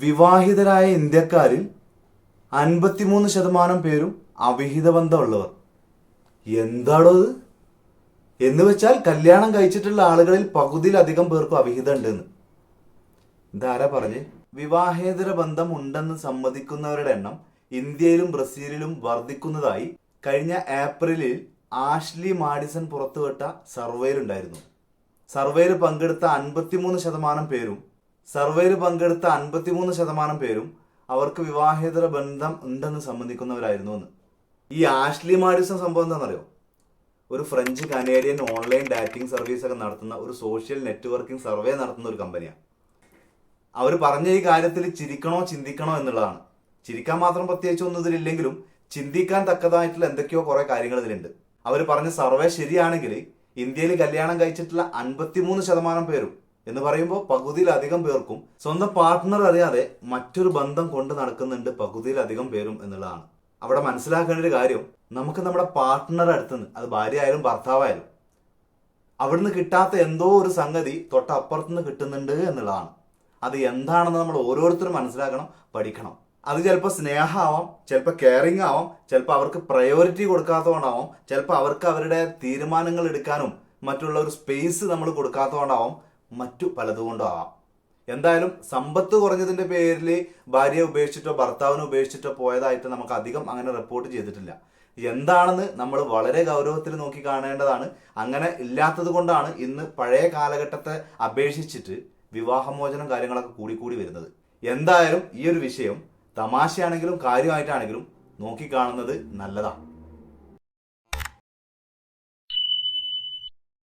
വിവാഹിതരായ ഇന്ത്യക്കാരിൽ 53% പേരും അവിഹിത ബന്ധമുള്ളവർ. എന്താണോ ഇത് എന്ന് വെച്ചാൽ കല്യാണം കഴിച്ചിട്ടുള്ള ആളുകളിൽ പകുതിയിലധികം പേർക്കും അവിഹിതം ഉണ്ടെന്ന്. ഇതാരാ പറഞ്ഞ്? വിവാഹേതര ബന്ധം ഉണ്ടെന്ന് സമ്മതിക്കുന്നവരുടെ എണ്ണം ഇന്ത്യയിലും ബ്രസീലിലും വർദ്ധിക്കുന്നതായി കഴിഞ്ഞ ഏപ്രിലിൽ ആഷ്ലി മാഡിസൺ പുറത്തുവിട്ട സർവേയിലുണ്ടായിരുന്നു. സർവേയിൽ പങ്കെടുത്ത 53% പേരും അവർക്ക് വിവാഹേതര ബന്ധം ഉണ്ടെന്ന് സമ്മതിക്കുന്നവരായിരുന്നു എന്ന്. ഈ ആഷ്ലി മാഡിസൺ സംഭവം എന്താണെന്നറിയോ? ഒരു French Canadian online darting service ഒക്കെ നടത്തുന്ന ഒരു സോഷ്യൽ നെറ്റ്വർക്കിംഗ് സർവേ നടത്തുന്ന ഒരു കമ്പനിയാണ്. അവർ പറഞ്ഞ ഈ കാര്യത്തിൽ ചിരിക്കണോ ചിന്തിക്കണോ എന്നുള്ളതാണ്. ചിരിക്കാൻ മാത്രം പ്രത്യേകിച്ച് ഒന്നും ഇതിലില്ലെങ്കിലും ചിന്തിക്കാൻ തക്കതായിട്ടുള്ള എന്തൊക്കെയോ കുറെ കാര്യങ്ങൾ ഇതിലുണ്ട്. അവർ പറഞ്ഞ സർവേ ശരിയാണെങ്കിൽ ഇന്ത്യയിൽ കല്യാണം കഴിച്ചിട്ടുള്ള 53% പേരും എന്ന് പറയുമ്പോൾ പകുതിയിലധികം പേർക്കും സ്വന്തം പാർട്ട്ണർ അറിയാതെ മറ്റൊരു ബന്ധം കൊണ്ട് നടക്കുന്നുണ്ട് പകുതിയിലധികം പേരും എന്നുള്ളതാണ്. അവിടെ മനസ്സിലാക്കേണ്ട ഒരു കാര്യം, നമുക്ക് നമ്മുടെ പാർട്ട്ണർ അടുത്തുനിന്ന്, അത് ഭാര്യ ആയാലും ഭർത്താവായാലും, അവിടുന്ന് കിട്ടാത്ത എന്തോ ഒരു സംഗതി തൊട്ടപ്പുറത്തുനിന്ന് കിട്ടുന്നുണ്ട് എന്നുള്ളതാണ്. അത് എന്താണെന്ന് നമ്മൾ ഓരോരുത്തരും മനസ്സിലാക്കണം, പഠിക്കണം. അത് ചിലപ്പോൾ സ്നേഹമാവാം, ചിലപ്പോൾ കെയറിങ് ആവാം, ചിലപ്പോൾ അവർക്ക് പ്രയോറിറ്റി കൊടുക്കാത്തതുകൊണ്ടാവാം, ചിലപ്പോൾ അവർക്ക് അവരുടെ തീരുമാനങ്ങൾ എടുക്കാനും മറ്റുള്ള ഒരു സ്പേസ് നമ്മൾ കൊടുക്കാത്തതുകൊണ്ടാവാം, മറ്റു പലതുകൊണ്ടും ആവാം. എന്തായാലും സമ്പത്ത് കുറഞ്ഞതിന്റെ പേരിൽ ഭാര്യയെ ഉപേക്ഷിച്ചിട്ടോ ഭർത്താവിനെ ഉപേക്ഷിച്ചിട്ടോ പോയതായിട്ട് നമുക്ക് അധികം അങ്ങനെ റിപ്പോർട്ട് ചെയ്തിട്ടില്ല. എന്താണെന്ന് നമ്മൾ വളരെ ഗൗരവത്തിൽ നോക്കി കാണേണ്ടതാണ്. അങ്ങനെ ഇല്ലാത്തത് കൊണ്ടാണ് ഇന്ന് പഴയ കാലഘട്ടത്തെ അപേക്ഷിച്ചിട്ട് വിവാഹമോചനം കാര്യങ്ങളൊക്കെ കൂടി വരുന്നത്. എന്തായാലും ഈ ഒരു വിഷയം തമാശയാണെങ്കിലും കാര്യമായിട്ടാണെങ്കിലും നോക്കിക്കാണുന്നത് നല്ലതാണ്.